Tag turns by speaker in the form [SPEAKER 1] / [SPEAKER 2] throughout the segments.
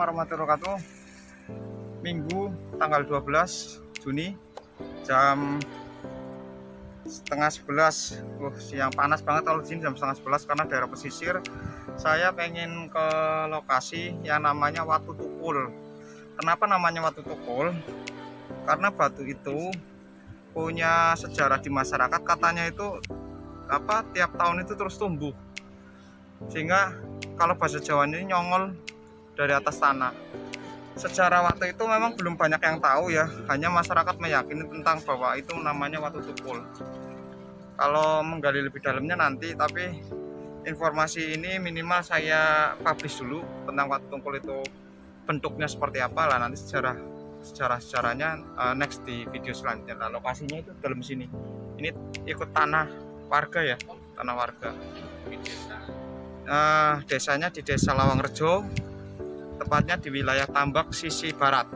[SPEAKER 1] warahmatullahi wabarakatuh. Minggu tanggal 12 Juni jam setengah 11. Siang panas banget kalau di sini jam setengah 11 karena daerah pesisir. Saya pengen ke lokasi yang namanya Watu Tukul. Kenapa namanya Watu Tukul? Karena batu itu punya sejarah di masyarakat, katanya itu tiap tahun itu terus tumbuh, sehingga kalau bahasa Jawa ini nyongol dari atas tanah. Sejarah Watu itu memang belum banyak yang tahu ya, hanya masyarakat meyakini tentang bahwa itu namanya Watu Tukul. Kalau menggali lebih dalamnya nanti, tapi informasi ini minimal saya publish dulu tentang Watu Tukul itu bentuknya seperti apa lah, nanti sejarahnya next di video selanjutnya. Nah, lokasinya itu dalam sini, ini ikut tanah warga ya, tanah warga. Desanya di Desa Lawangrejo, tepatnya di wilayah Tambak sisi barat.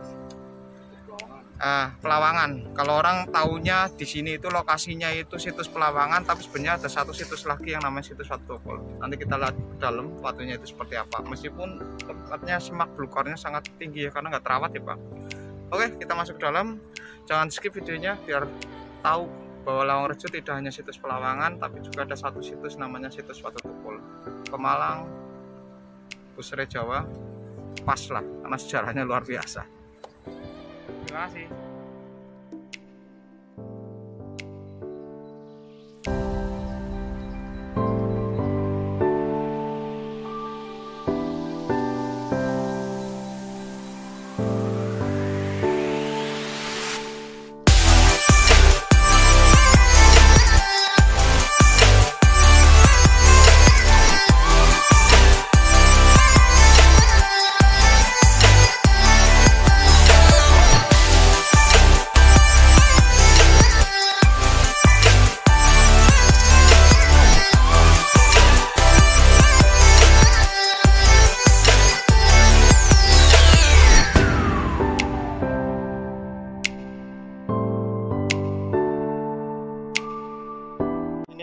[SPEAKER 1] Pelawangan. Kalau orang taunya di sini itu lokasinya itu situs Pelawangan, tapi sebenarnya ada satu situs lagi yang namanya situs Watu Tukul. Nanti kita lihat ke dalam watunya itu seperti apa. Meskipun tempatnya semak belukarnya sangat tinggi ya, karena nggak terawat ya Pak. Oke, kita masuk ke dalam. Jangan skip videonya biar tahu bahwa Lawangrejo tidak hanya situs Pelawangan, tapi juga ada satu situs namanya situs Watu Tukul. Pemalang, Pusere Jawa, pas lah, karena sejarahnya luar biasa. Terima kasih.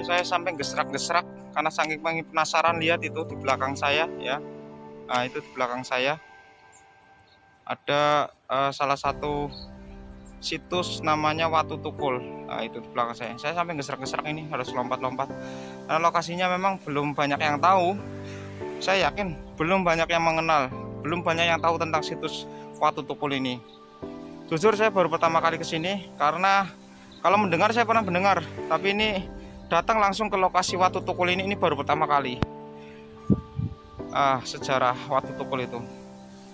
[SPEAKER 1] Saya sampai gesrak-gesrak karena saking penasaran. Lihat itu di belakang saya ya. Nah, itu di belakang saya ada salah satu situs namanya Watu Tukul. Nah, itu di belakang saya. Saya sampai gesrak-gesrak ini, harus lompat-lompat. Karena lokasinya memang belum banyak yang tahu. Saya yakin belum banyak yang mengenal, belum banyak yang tahu tentang situs Watu Tukul ini. Jujur saya baru pertama kali ke sini, karena kalau mendengar saya pernah mendengar, tapi ini datang langsung ke lokasi Watu Tukul ini baru pertama kali. Sejarah Watu Tukul itu.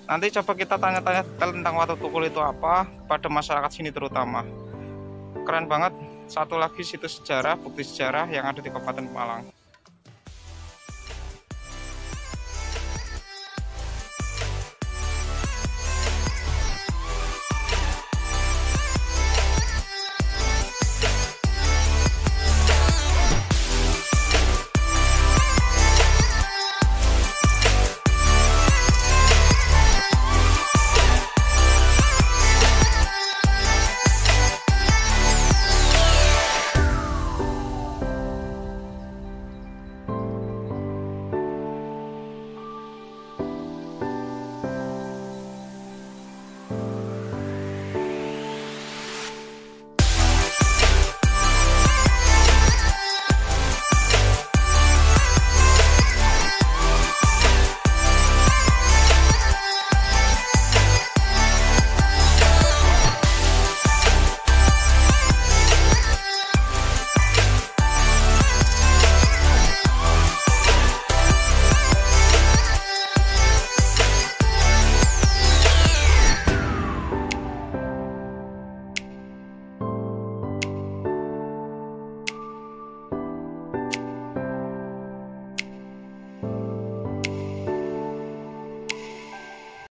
[SPEAKER 1] Nanti coba kita tanya-tanya tentang Watu Tukul itu apa kepada masyarakat sini terutama. Keren banget. Satu lagi situs sejarah, bukti sejarah yang ada di Kabupaten Pemalang.